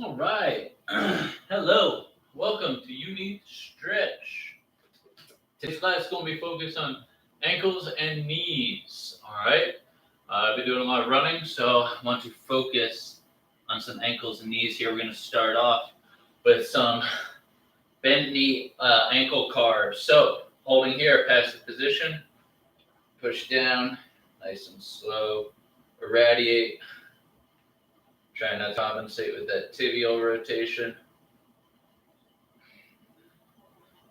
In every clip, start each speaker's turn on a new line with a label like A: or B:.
A: All right. Hello. Welcome to You Need Stretch. Today's class is going to be focused on ankles and knees. All right. I've been doing a lot of running, so I want to focus on some ankles and knees here. We're going to start off with some bent knee ankle carves. So, holding here, passive position, push down, nice and slow, irradiate. Try not to compensate with that tibial rotation.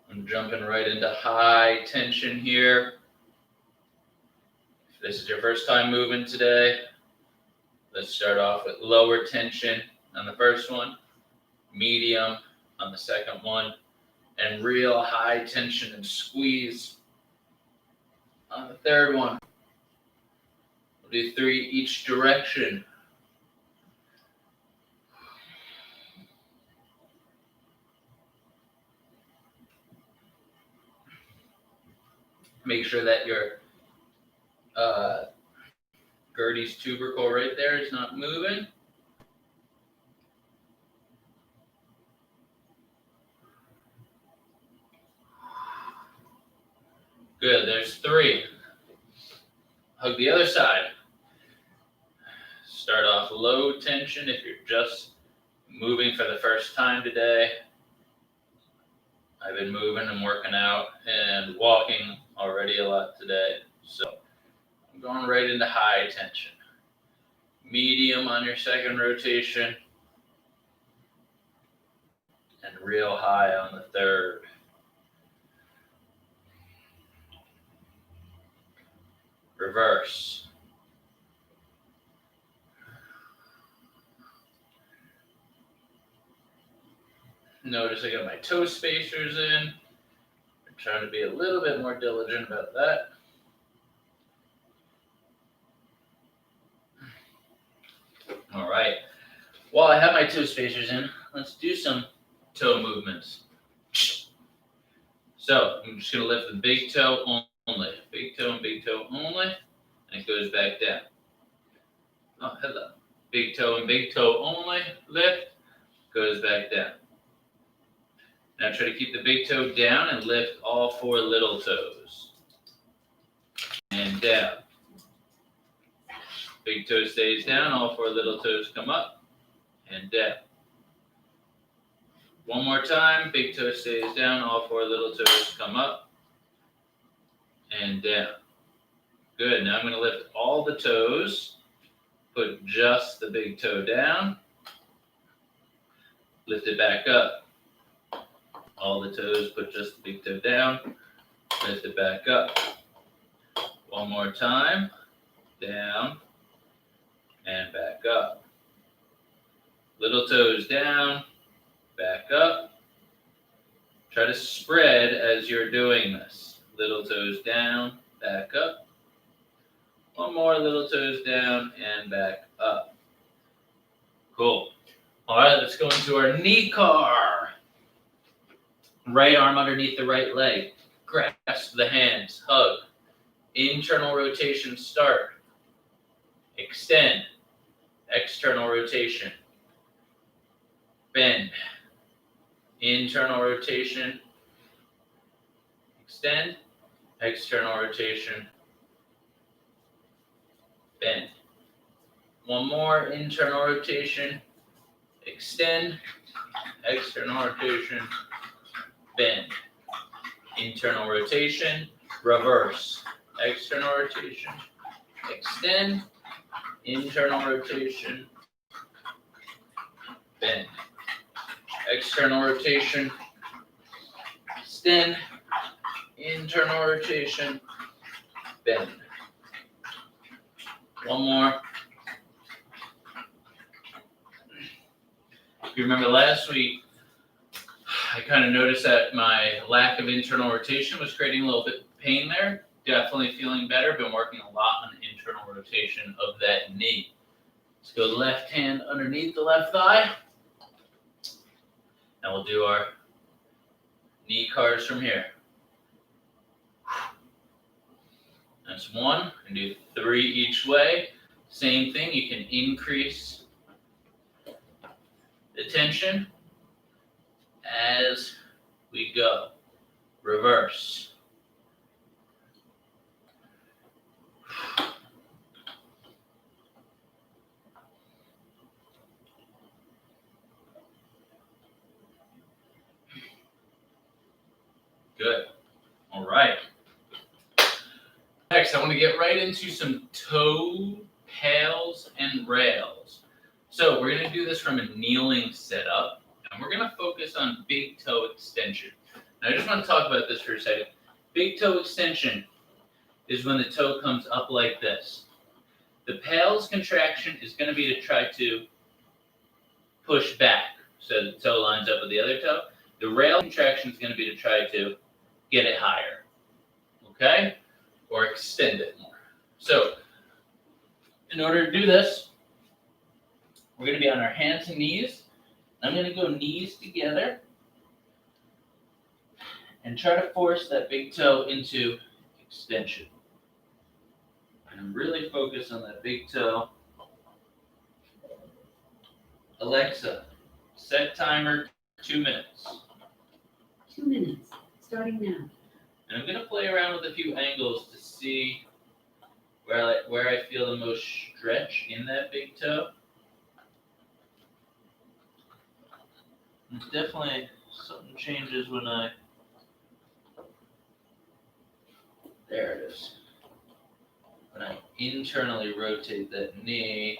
A: I'm jumping right into high tension here. If this is your first time moving today, let's start off with lower tension on the first one, medium on the second one, and real high tension and squeeze on the third one. We'll do 3 each direction. Make sure that your Gertie's tubercle right there is not moving. Good, there's 3. Hug the other side. Start off low tension if you're just moving for the first time today. I've been moving and working out and walking already a lot today. So I'm going right into high tension. Medium on your second rotation. And real high on the third. Reverse. Notice I got my toe spacers in. I'm trying to be a little bit more diligent about that. All right. While I have my toe spacers in, let's do some toe movements. So I'm just going to lift the big toe only. Big toe and big toe only. And it goes back down. Oh, hello. Big toe and big toe only. Lift. Goes back down. Now try to keep the big toe down and lift all 4 little toes. And down. Big toe stays down, all 4 little toes come up and down. One more time, big toe stays down, all 4 little toes come up and down. Good, now I'm going to lift all the toes, put just the big toe down, lift it back up. All the toes, put just the big toe down, lift it back up. One more time, down and back up. Little toes down, back up. Try to spread as you're doing this. Little toes down, back up. One more, little toes down and back up. Cool. All right, let's go into our knee car. Right arm underneath the right leg. Grasp the hands, hug. Internal rotation start. Extend. External rotation. Bend. Internal rotation. Extend. External rotation. Bend. One more, internal rotation. Extend. External rotation. Bend. Internal rotation. Reverse. External rotation. Extend. Internal rotation. Bend. External rotation. Extend. Internal rotation. Bend. One more. If you remember last week, I kind of noticed that my lack of internal rotation was creating a little bit of pain there. Definitely feeling better. Been working a lot on the internal rotation of that knee. Let's go left hand underneath the left thigh. And we'll do our knee cars from here. That's 1. And do 3 each way. Same thing. You can increase the tension as we go. Reverse. Good. All right. Next, I want to get right into some toe pails and rails. So we're going to do this from a kneeling setup, and we're going to focus on big toe extension. Now, I just want to talk about this for a second. Big toe extension is when the toe comes up like this. The pails contraction is going to be to try to push back so the toe lines up with the other toe. The rail contraction is going to be to try to get it higher, okay? Or extend it more. So, in order to do this, we're going to be on our hands and knees. I'm going to go knees together and try to force that big toe into extension. And really focus on that big toe. Alexa, set timer 2 minutes.
B: 2 minutes, starting now.
A: And I'm going to play around with a few angles to see where I feel the most stretch in that big toe. And definitely something changes when there it is. When I internally rotate that knee.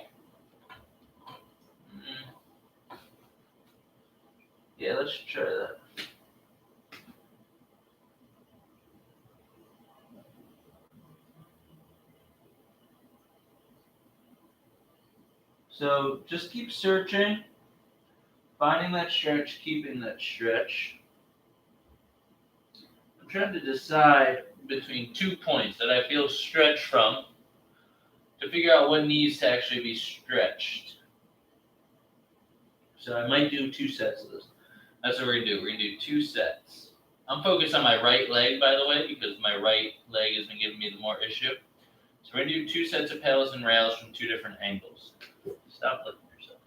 A: Yeah, let's try that. So just keep searching, finding that stretch, keeping that stretch. I'm trying to decide between 2 points that I feel stretch from to figure out what needs to actually be stretched. So I might do 2 sets of this. That's what we're going to do. We're going to do 2 sets. I'm focused on my right leg, by the way, because my right leg has been giving me the more issue. So we're going to do 2 sets of pails and rails from 2 different angles. Stop looking at yourself.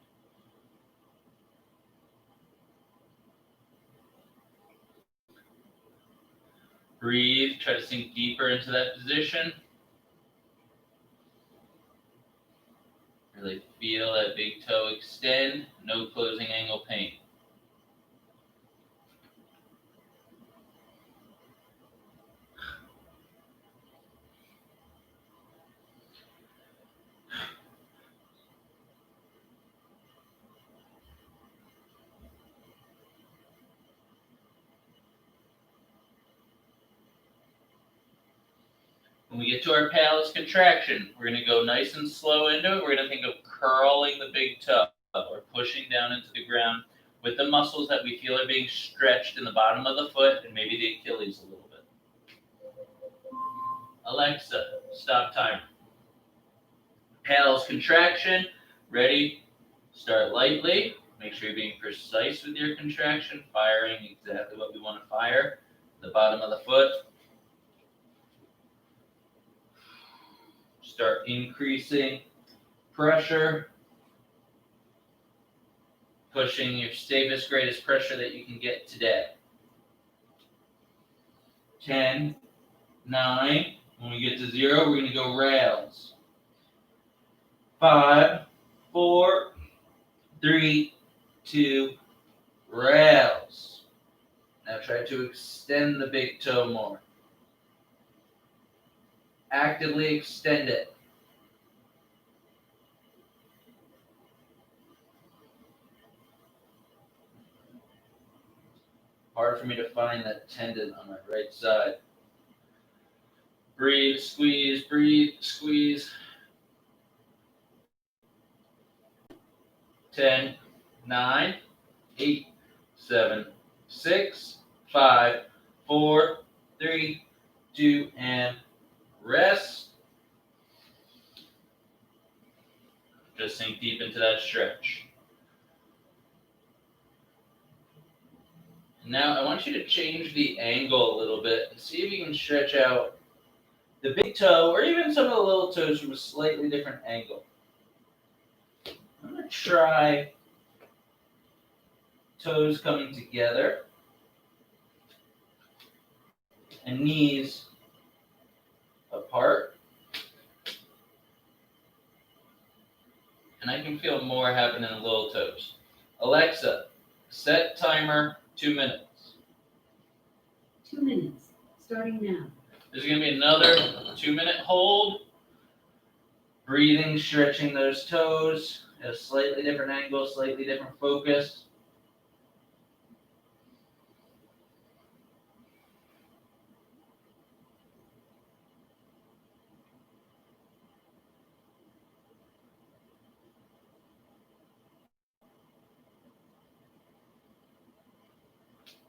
A: Breathe. Try to sink deeper into that position. Really feel that big toe extend. No closing angle pain. When we get to our patelis contraction, we're going to go nice and slow into it. We're going to think of curling the big toe or pushing down into the ground with the muscles that we feel are being stretched in the bottom of the foot and maybe the Achilles a little bit. Alexa, stop timer. Patelis contraction, ready, start lightly. Make sure you're being precise with your contraction, firing exactly what we want to fire. The bottom of the foot. Start increasing pressure, pushing your safest, greatest pressure that you can get today. 10, 9, when we get to 0, we're going to go rails. 5, 4, 3, 2, rails. Now try to extend the big toe more. Actively extend it. Hard for me to find that tendon on my right side. Breathe, squeeze, breathe, squeeze. 10, 9, 8, 7, 6, 5, 4, 3, 2, and rest. Just sink deep into that stretch. Now I want you to change the angle a little bit and see if you can stretch out the big toe or even some of the little toes from a slightly different angle. I'm going to try toes coming together and knees apart. And I can feel more happening in the little toes. Alexa, set timer 2 minutes.
B: 2 minutes, starting now.
A: There's going to be another 2-minute hold. Breathing, stretching those toes at a slightly different angle, slightly different focus.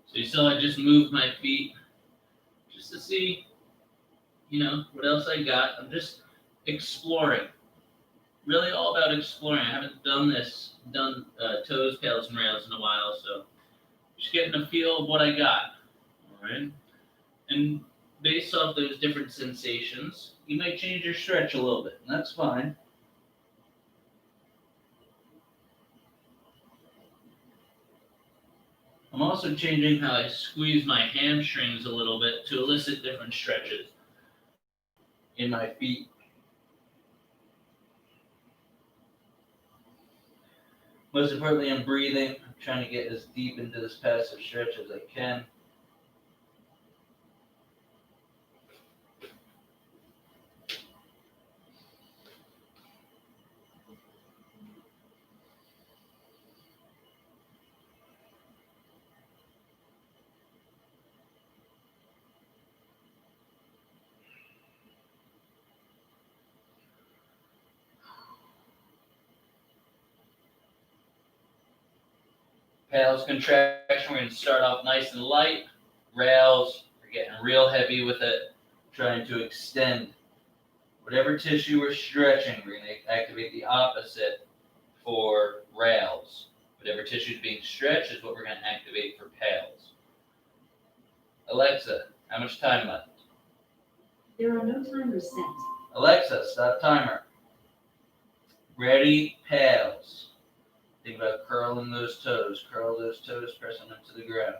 A: So you saw I just moved my feet just to see, what else I got. I'm just exploring. Really all about exploring. I haven't done toes, paddles, and rails in a while, so just getting a feel of what I got. All right. And based off those different sensations, you might change your stretch a little bit, and that's fine. I'm also changing how I squeeze my hamstrings a little bit to elicit different stretches in my feet. Most importantly, I'm breathing. I'm trying to get as deep into this passive stretch as I can. Paddles contraction, we're going to start off nice and light. Rails, we're getting real heavy with it, trying to extend. Whatever tissue we're stretching, we're going to activate the opposite for rails. Whatever tissue is being stretched is what we're going to activate for paddles. Alexa, how much time left?
B: There are no timers set.
A: Alexa, stop timer. Ready, paddles. Think about curling those toes. Curl those toes, pressing them to the ground.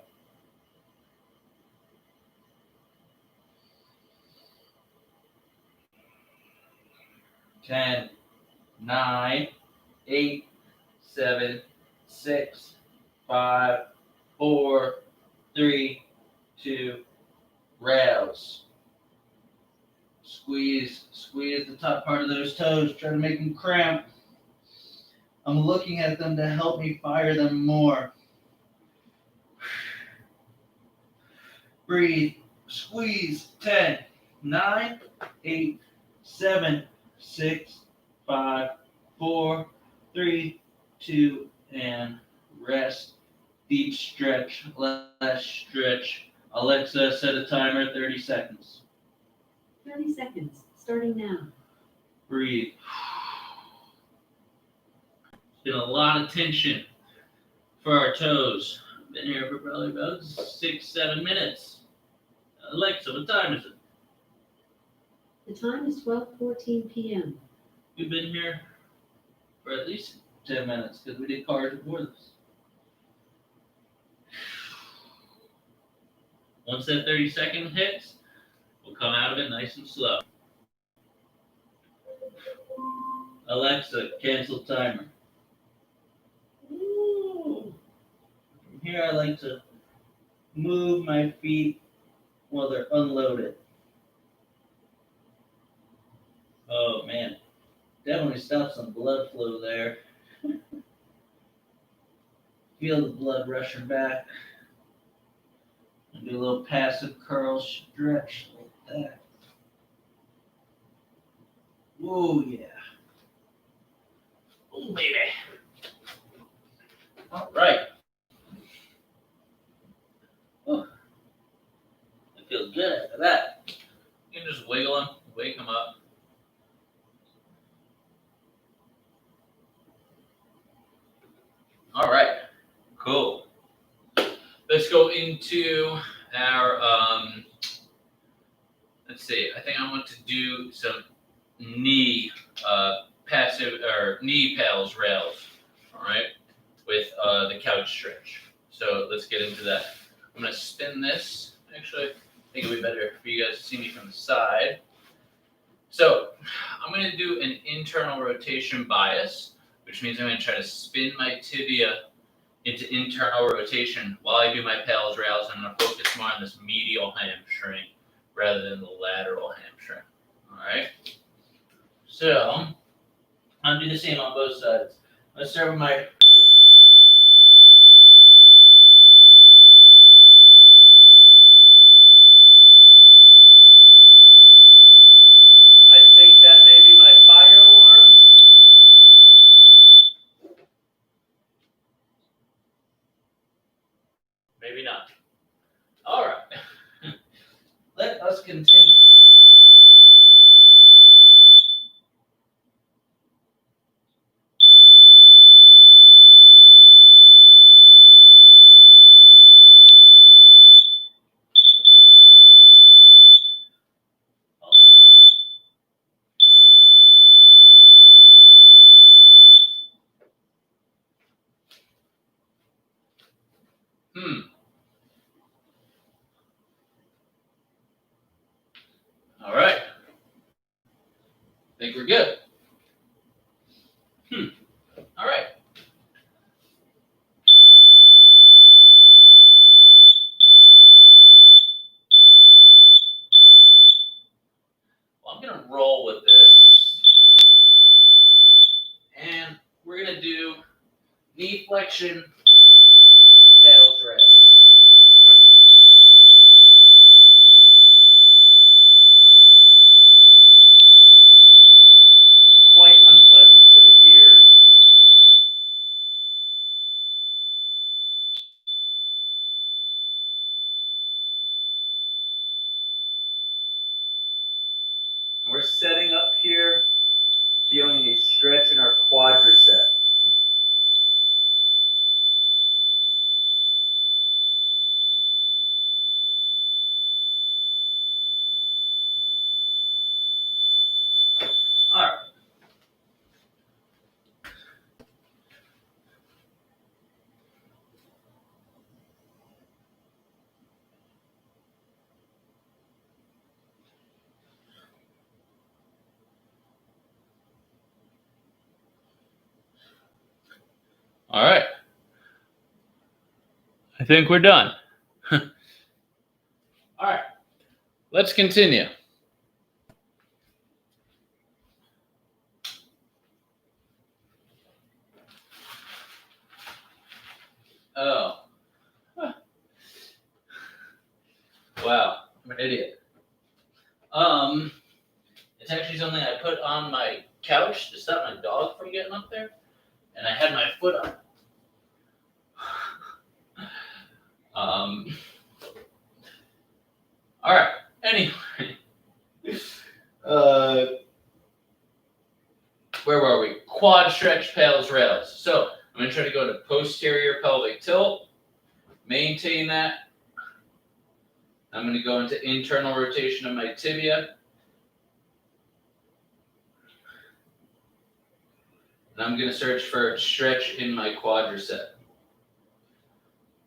A: Ten, 9, 8, 7, 6, 5, 4, 3, 2, rails. Squeeze the top part of those toes. Try to make them cramp. I'm looking at them to help me fire them more. Breathe. Squeeze. 10, 9, 8, 7, 6, 5, 4, 3, 2, and rest. Deep stretch. Last stretch. Alexa, set a timer, 30 seconds.
B: 30 seconds, starting now.
A: Breathe. Been a lot of tension for our toes. Been here for probably about 6-7 minutes. Alexa, what time is it?
B: The time is 12:14 p.m.
A: We've been here for at least 10 minutes because we did cards before this. Once that 30-second hits, we'll come out of it nice and slow. Alexa, cancel timer. Ooh. From here, I like to move my feet while they're unloaded. Oh man, definitely stopped some blood flow there. Feel the blood rushing back. And do a little passive curl stretch like that. Oh yeah. Oh baby. All right. Oh, it feels good after that. You can just wiggle them, wake them up. All right, cool. Let's go into our, let's see, I think I want to do some knee passive or knee paddles rails, all right, with the couch stretch. So let's get into that. I'm going to spin this. Actually, I think it would be better for you guys to see me from the side. So I'm going to do an internal rotation bias, which means I'm going to try to spin my tibia into internal rotation while I do my pals rails. I'm going to focus more on this medial hamstring rather than the lateral hamstring. All right. So I'll do the same on both sides. Let's start with my I think that may be my fire alarm. Maybe not. All right. Let us continue. All right. Think we're good. All right. Well, I'm going to roll with this. And we're going to do knee flexion, tails raise. Quite unpleasant to the ears. And we're setting up here, feeling a stretch in our quadricep. All right. All right. I think we're done. All right. Let's continue. Oh. Wow. I'm an idiot. It's actually something I put on my couch to stop my dog from getting up there, and I had my foot on. All right. Anyway, where were we? Quad stretch, pals rails. So I'm gonna try to go to posterior pelvic tilt, maintain that. I'm gonna go into internal rotation of my tibia. And I'm gonna search for stretch in my quadricep.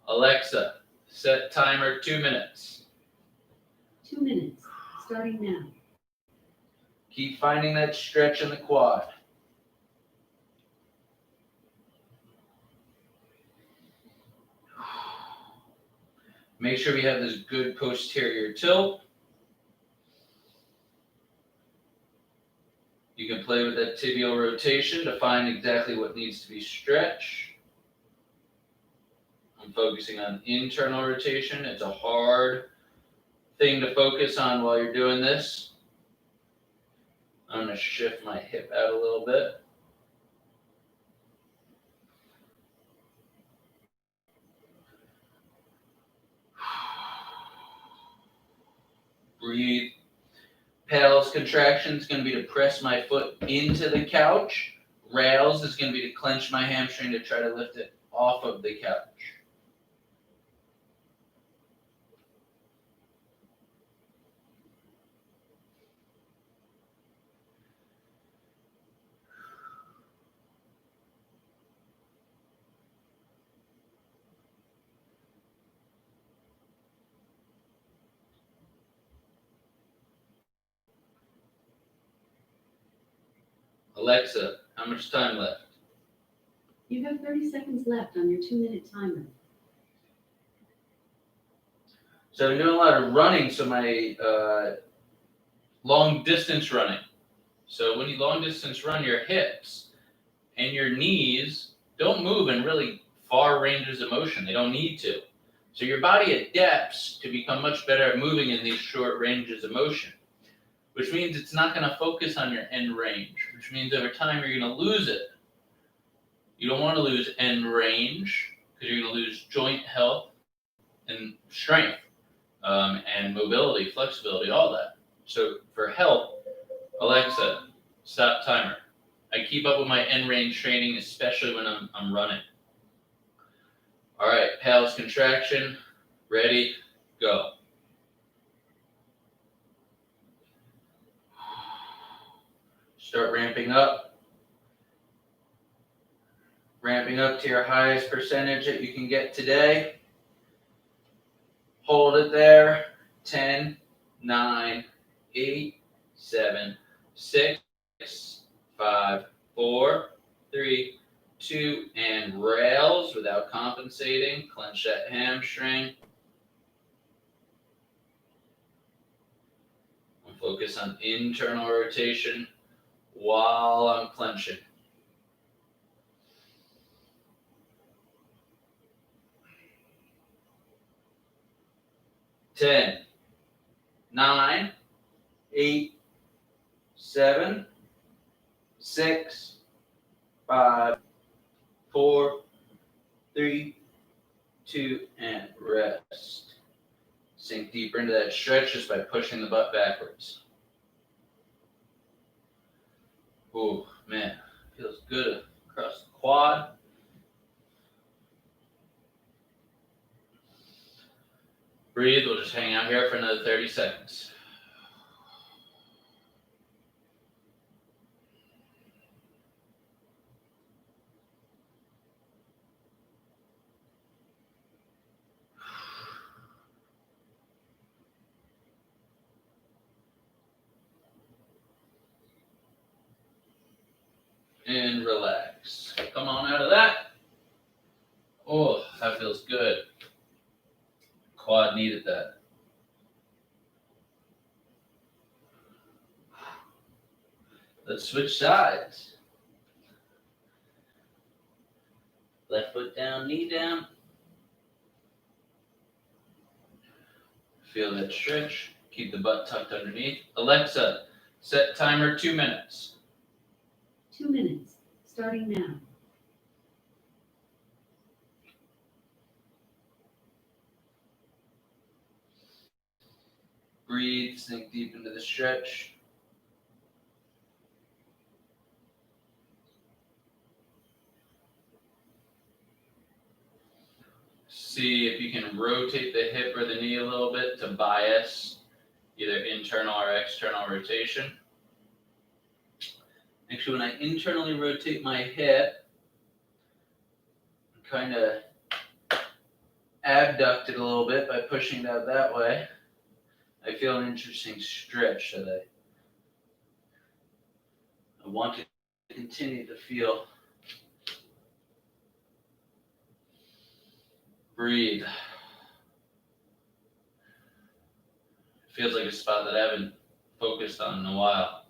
A: Alexa, set timer 2 minutes.
B: 2 minutes, starting now.
A: Keep finding that stretch in the quad. Make sure we have this good posterior tilt. You can play with that tibial rotation to find exactly what needs to be stretched. I'm focusing on internal rotation. It's a hard thing to focus on while you're doing this. I'm going to shift my hip out a little bit. Breathe. Pals contraction is going to be to press my foot into the couch. Rails is going to be to clench my hamstring to try to lift it off of the couch. Alexa, how much time left?
B: You have 30 seconds left on your 2-minute timer.
A: So I'm doing a lot of running, so my long distance running. So when you long distance run, your hips and your knees don't move in really far ranges of motion. They don't need to. So your body adapts to become much better at moving in these short ranges of motion, which means it's not going to focus on your end range, which means over time you're going to lose it. You don't want to lose end range because you're going to lose joint health and strength. And mobility, flexibility, all that. So for health, Alexa, stop timer. I keep up with my end range training, especially when I'm running. All right, pals contraction, ready, go. Start ramping up to your highest percentage that you can get today. Hold it there. 10, 9, 8, 7, 6, 5, 4, 3, 2, and rails without compensating. Clench that hamstring. And focus on internal rotation while I'm clenching. Ten, 9, 8, 7, 6, 5, 4, 3, 2, and rest. Sink deeper into that stretch just by pushing the butt backwards. Ooh, man, feels good across the quad. Breathe, we'll just hang out here for another 30 seconds. And relax. Come on out of that. Oh, that feels good. Quad needed that. Let's switch sides. Left foot down, knee down. Feel that stretch. Keep the butt tucked underneath. Alexa, set timer 2 minutes.
B: 2 minutes, starting now.
A: Breathe, sink deep into the stretch. See if you can rotate the hip or the knee a little bit to bias either internal or external rotation. Actually, when I internally rotate my hip, kind of abduct it a little bit by pushing it out that way. I feel an interesting stretch that I want to continue to feel. Breathe. Feels like a spot that I haven't focused on in a while.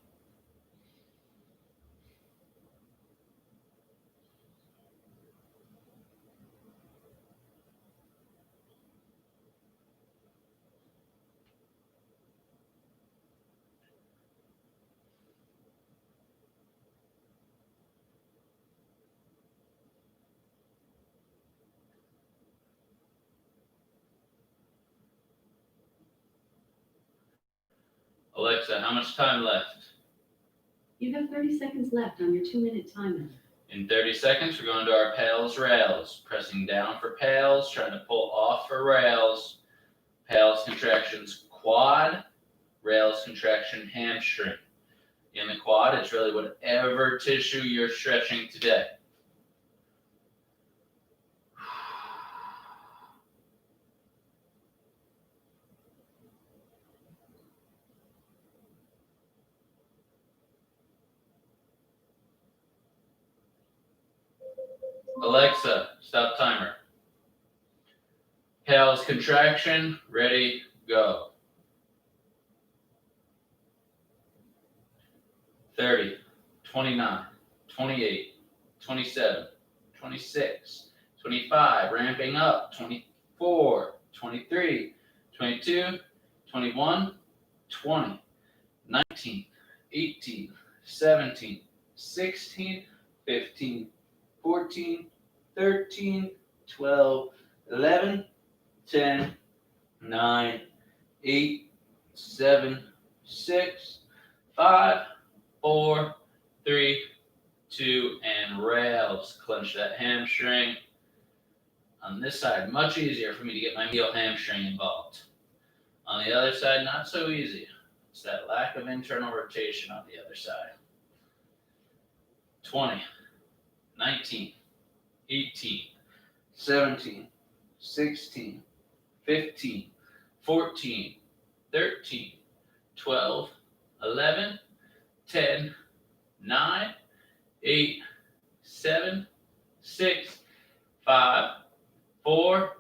A: Alexa, how much time left?
B: You have 30 seconds left on your 2-minute timer.
A: In 30 seconds, we're going to our pals rails. Pressing down for pals, trying to pull off for rails. Pals contractions quad, rails contraction hamstring. In the quad, it's really whatever tissue you're stretching today. Alexa, stop timer. Pals contraction, ready, go. 30, 29, 28, 27, 26, 25, ramping up, 24, 23, 22, 21, 20, 19, 18, 17, 16, 15, 14, 13, 12, 11, 10, 9, 8, 7, 6, 5, 4, 3, 2, and rails. Clench that hamstring. On this side, much easier for me to get my medial hamstring involved. On the other side, not so easy. It's that lack of internal rotation on the other side. 20, 19, 18, 17, 16, 15, 14, 13, 12, 11, 10, 9, 8, 7, 6, 5, 4,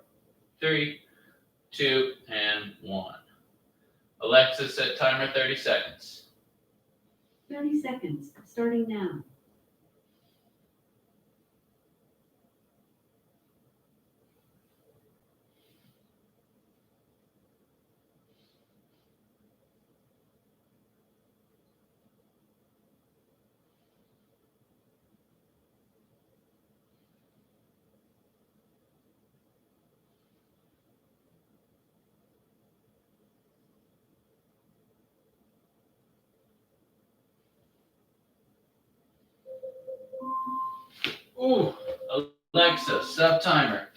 A: 3, 2, and 1. Alexa, set timer 30 seconds.
B: 30 seconds, starting now.
A: Ooh, Alexa, stop timer.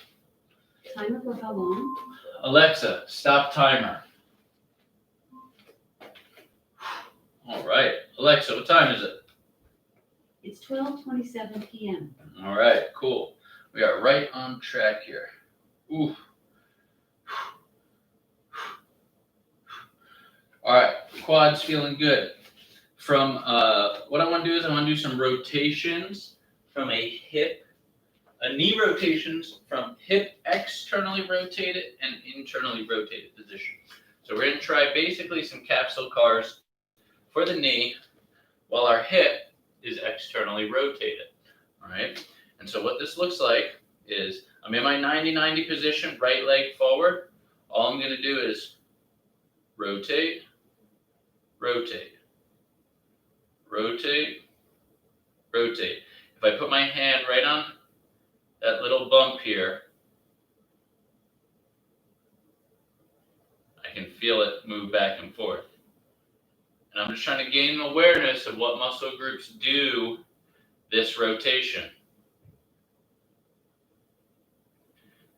B: Timer for how long?
A: Alexa, stop timer. All right. Alexa, what time is it?
B: It's 12:27 p.m.
A: All right, cool. We are right on track here. Ooh. All right, quad's feeling good. From what I want to do is I want to do some rotations from a knee rotations from hip externally rotated and internally rotated position. So we're going to try basically some capsule cars for the knee while our hip is externally rotated. All right. And so what this looks like is I'm in my 90-90 position, right leg forward. All I'm going to do is rotate, rotate, rotate, rotate. If I put my hand right on that little bump here, I can feel it move back and forth. And I'm just trying to gain awareness of what muscle groups do this rotation.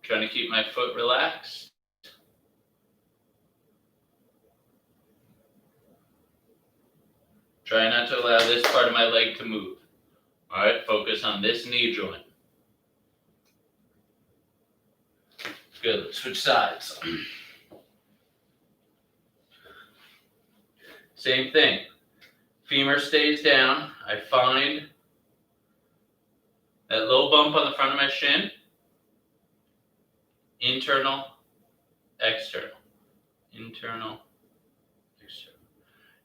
A: Trying to keep my foot relaxed. Try not to allow this part of my leg to move. All right, focus on this knee joint. Good, let's switch sides. Same thing. Femur stays down. I find that little bump on the front of my shin. Internal, external. Internal, external.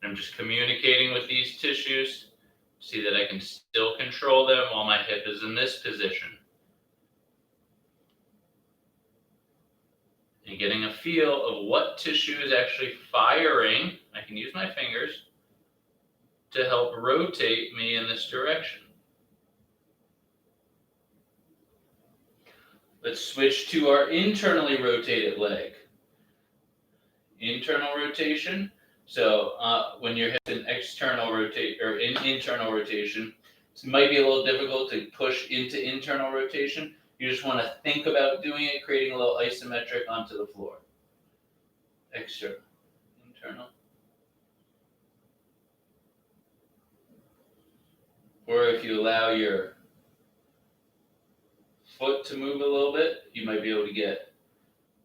A: And I'm just communicating with these tissues. See that I can still control them while my hip is in this position. And getting a feel of what tissue is actually firing. I can use my fingers to help rotate me in this direction. Let's switch to our internally rotated leg. Internal rotation. So when you're in external rotate or in internal rotation, it might be a little difficult to push into internal rotation. You just want to think about doing it, creating a little isometric onto the floor. External, internal. Or if you allow your foot to move a little bit, you might be able to get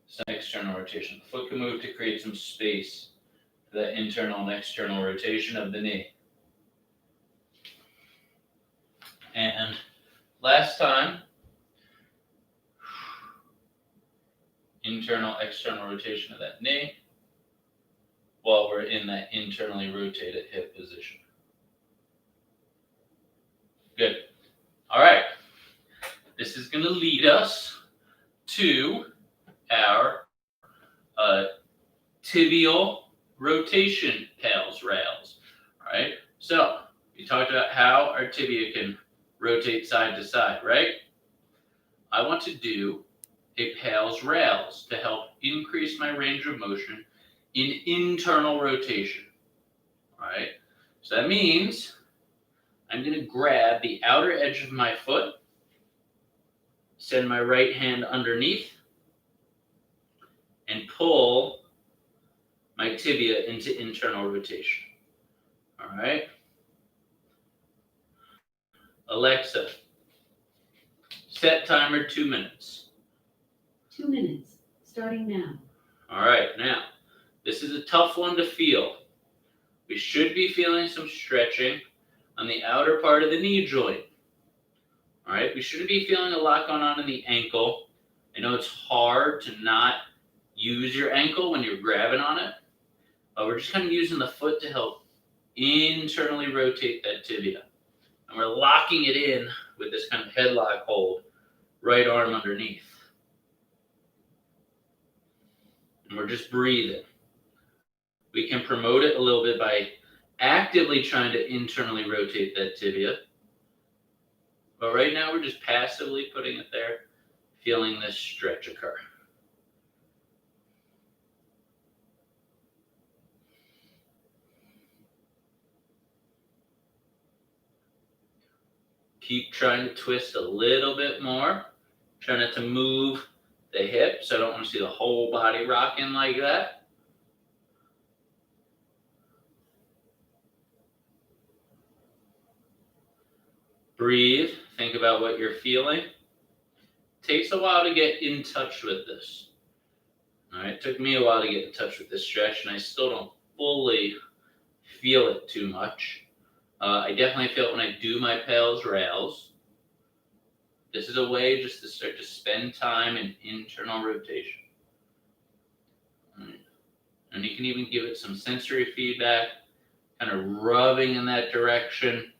A: some external rotation. The foot can move to create some space for that internal and external rotation of the knee. And last time, internal, external rotation of that knee while we're in that internally rotated hip position. Good. All right. This is going to lead us to our tibial rotation pals rails. All right. So we talked about how our tibia can rotate side to side, right? I want to do a pals rails to help increase my range of motion in internal rotation. All right. So that means I'm going to grab the outer edge of my foot, send my right hand underneath, and pull my tibia into internal rotation. All right. Alexa, set timer 2 minutes.
B: 2 minutes, starting now.
A: All right. Now, this is a tough one to feel. We should be feeling some stretching on the outer part of the knee joint. All right. We shouldn't be feeling a lot going on in the ankle. I know it's hard to not use your ankle when you're grabbing on it, but we're just kind of using the foot to help internally rotate that tibia. And we're locking it in with this kind of headlock hold, right arm underneath. And we're just breathing. We can promote it a little bit by actively trying to internally rotate that tibia. But right now we're just passively putting it there, feeling this stretch occur. Keep trying to twist a little bit more. Try not to move the hips. I don't want to see the whole body rocking like that. Breathe. Think about what you're feeling. Takes a while to get in touch with this. All right, it took me a while to get in touch with this stretch, and I still don't fully feel it too much. I definitely feel it when I do my pals rails. This is a way just to start to spend time in internal rotation. Right. And you can even give it some sensory feedback, kind of rubbing in that direction,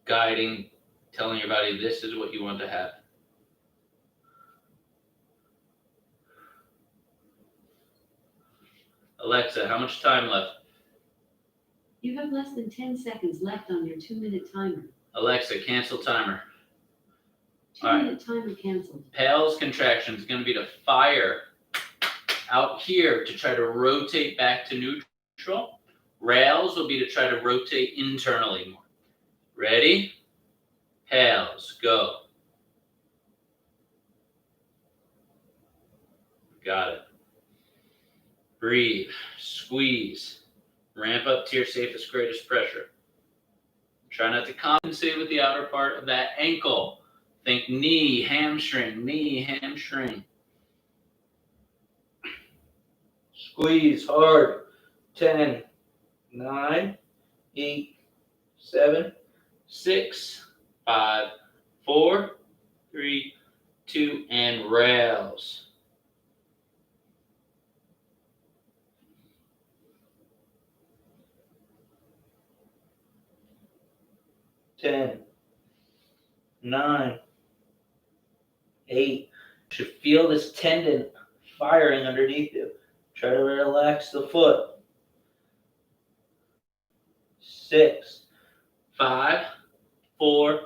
A: guiding, telling your body this is what you want to happen. Alexa, how much time left?
B: You have less than 10 seconds left on your 2-minute timer.
A: Alexa, cancel timer.
B: 2-minute timer canceled.
A: Pals contraction is going to be to fire out here to try to rotate back to neutral. Rails will be to try to rotate internally more. Ready? Pals, go. Got it. Breathe, squeeze, ramp up to your safest, greatest pressure. Try not to compensate with the outer part of that ankle. Think knee, hamstring, knee, hamstring. Squeeze hard. 10, 9, 8, 7, 6, 5, 4, 3, 2, and rails. Ten, 9, 8. You should feel this tendon firing underneath you. Try to relax the foot. 6, 5, 4,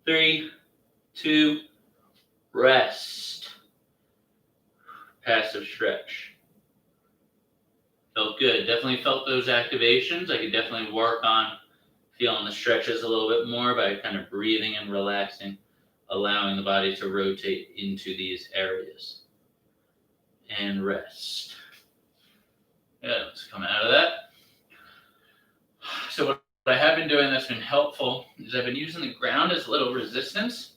A: 3, 2, rest. Passive stretch. Felt good. Definitely felt those activations. I could definitely work on feeling the stretches a little bit more by kind of breathing and relaxing, allowing the body to rotate into these areas. And rest. Yeah, let's come out of that. So what I have been doing that's been helpful is I've been using the ground as a little resistance.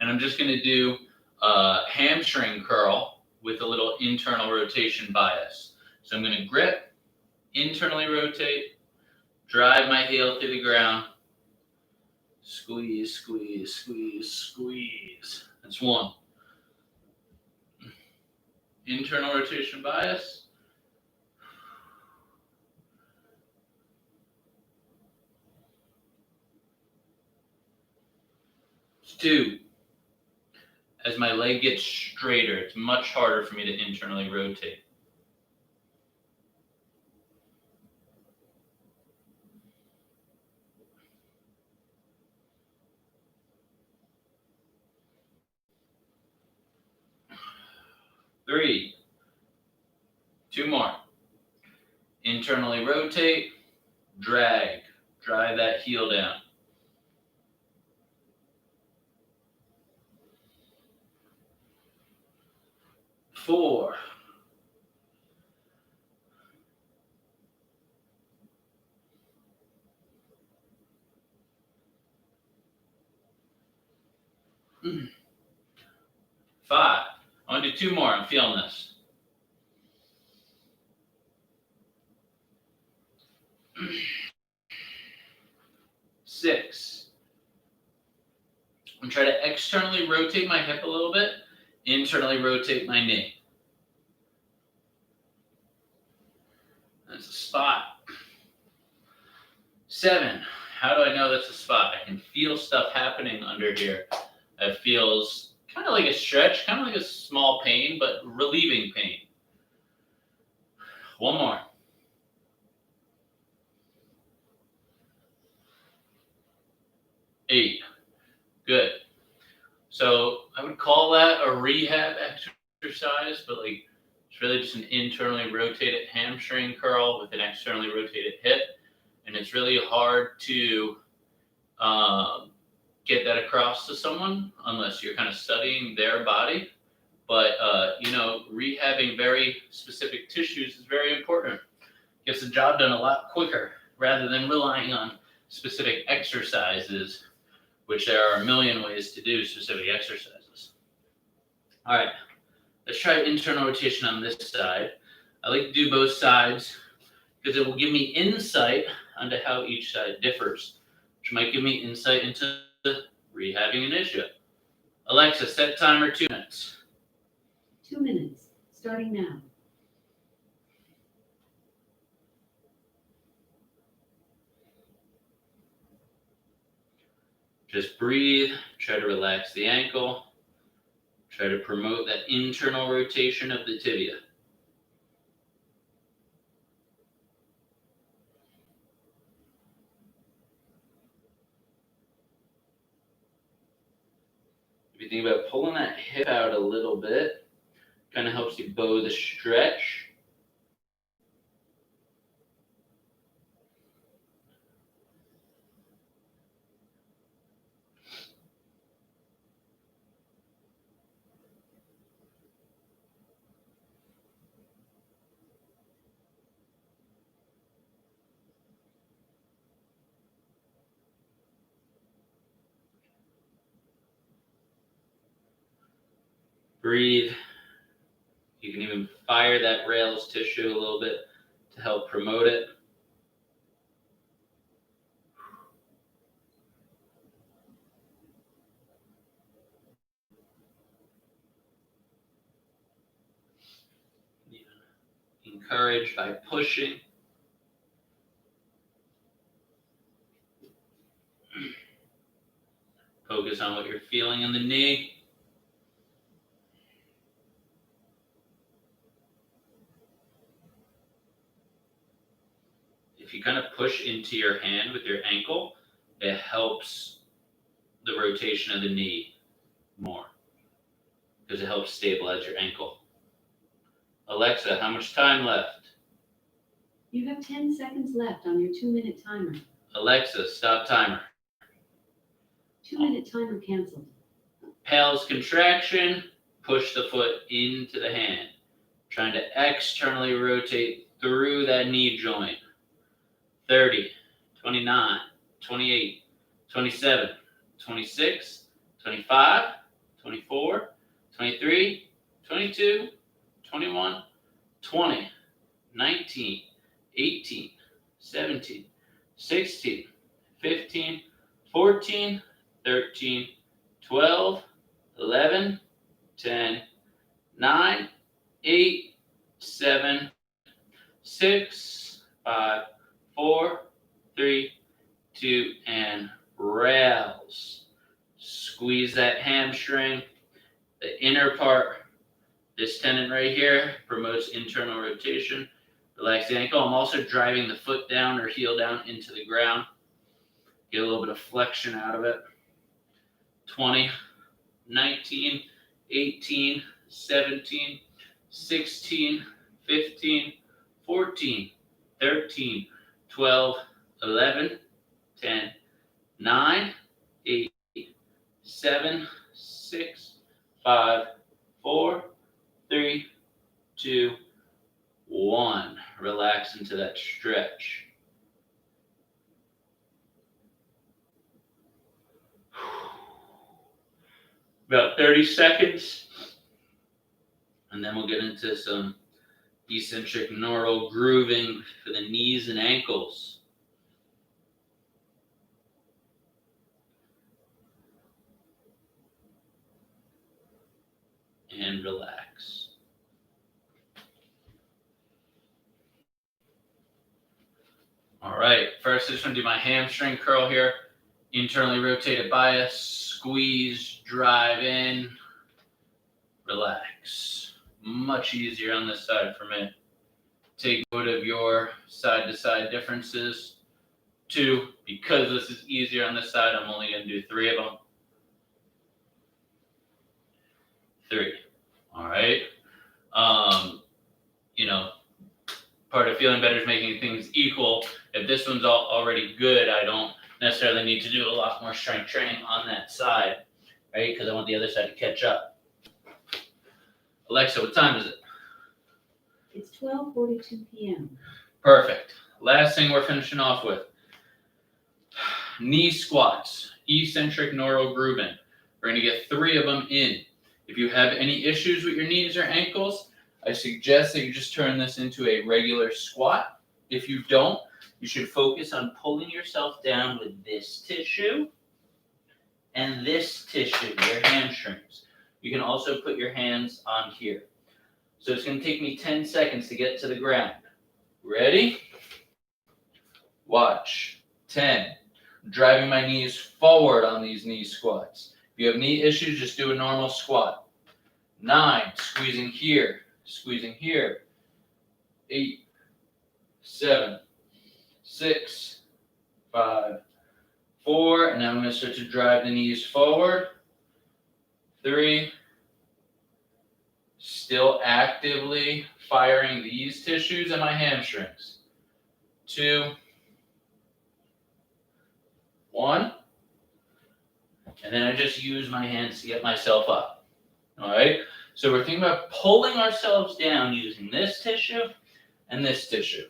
A: And I'm just going to do a hamstring curl with a little internal rotation bias. So I'm going to grip, internally rotate, drive my heel to the ground, squeeze, squeeze, squeeze, squeeze. That's 1. Internal rotation bias. It's 2. As my leg gets straighter, it's much harder for me to internally rotate. 3. 2 more. Internally rotate, drag, drive that heel down. 4. 5. I want to do 2 more. I'm feeling this. 6. I'm trying to externally rotate my hip a little bit, internally rotate my knee. That's a spot. 7. How do I know that's a spot? I can feel stuff happening under here. It feels kind of like a stretch, kind of like a small pain, but relieving pain. 1 more. 8. Good. So I would call that a rehab exercise, but like it's really just an internally rotated hamstring curl with an externally rotated hip. And it's really hard to get that across to someone unless you're kind of studying their body. But, rehabbing very specific tissues is very important. Gets the job done a lot quicker rather than relying on specific exercises, which there are a million ways to do specific exercises. All right, let's try internal rotation on this side. I like to do both sides because it will give me insight onto how each side differs, which might give me insight into rehabbing an issue. Alexa, set timer 2 minutes.
B: 2 minutes, starting now.
A: Just breathe, try to relax the ankle, try to promote that internal rotation of the tibia. If you think about pulling that hip out a little bit, kind of helps you bow the stretch. Breathe. You can even fire that rails tissue a little bit to help promote it. Encourage by pushing. Focus on what you're feeling in the knee. If you kind of push into your hand with your ankle, it helps the rotation of the knee more because it helps stabilize your ankle. Alexa, how much time left?
B: You have 10 seconds left on your 2-minute timer.
A: Alexa, stop timer.
B: 2-minute timer canceled.
A: Pals contraction, push the foot into the hand. Trying to externally rotate through that knee joint. 30, 29, 28, 27, 26, 25, 24, 23, 22, 21, 20, 19, 18, 17, 16, 15, 14, 13, 12, 11, 10, 9, 8, 7, 6, 5, 4, 3, 2, and rails. Squeeze that hamstring. The inner part, this tendon right here, promotes internal rotation. Relax the ankle. I'm also driving the foot down or heel down into the ground. Get a little bit of flexion out of it. 20, 19, 18, 17, 16, 15, 14, 13, 12, 11, 10, 9, 8, 7, 6, 5, 4, 3, 2, 1. Relax into that stretch. About 30 seconds, and then we'll get into some eccentric neural grooving for the knees and ankles. And relax. All right, first I just want to do my hamstring curl here. Internally rotated bias, squeeze, drive in, relax. Much easier on this side for me. Take note of your side-to-side differences. 2, because this is easier on this side, I'm only going to do 3 of them. 3. All right. Part of feeling better is making things equal. If this one's already good, I don't necessarily need to do a lot more strength training on that side, right? Because I want the other side to catch up. Alexa, what time is it?
B: It's 12:42 p.m.
A: Perfect. Last thing we're finishing off with. Knee squats, eccentric neural grooving. We're going to get 3 of them in. If you have any issues with your knees or ankles, I suggest that you just turn this into a regular squat. If you don't, you should focus on pulling yourself down with this tissue and this tissue, your hamstrings. You can also put your hands on here. So it's going to take me 10 seconds to get to the ground. Ready? Watch. 10. Driving my knees forward on these knee squats. If you have knee issues, just do a normal squat. 9. Squeezing here. Squeezing here. 8, 7, 6, 5, 4, and now I'm going to start to drive the knees forward. 3, still actively firing these tissues and my hamstrings. 2, 1, and then I just use my hands to get myself up. All right, so we're thinking about pulling ourselves down using this tissue and this tissue.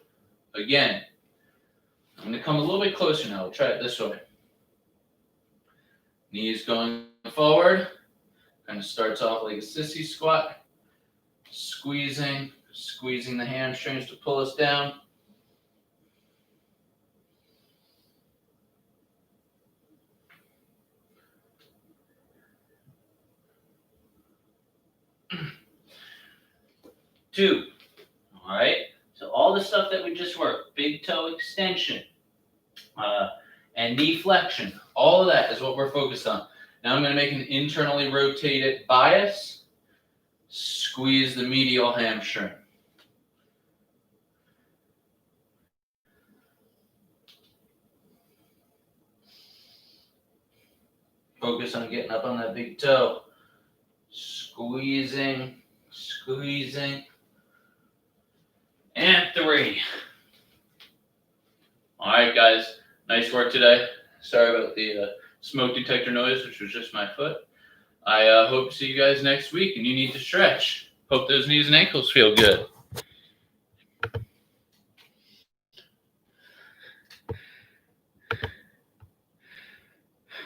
A: Again, I'm going to come a little bit closer now. We'll try it this way. Knees going forward. Kind of starts off like a sissy squat. Squeezing the hamstrings to pull us down. Two. All right. So all the stuff that we just worked, big toe extension, and knee flexion, all of that is what we're focused on. Now I'm going to make an internally rotated bias. Squeeze the medial hamstring. Focus on getting up on that big toe. Squeezing. And 3. All right, guys. Nice work today. Sorry about the smoke detector noise, which was just my foot. I hope to see you guys next week, and you need to stretch. Hope those knees and ankles feel good.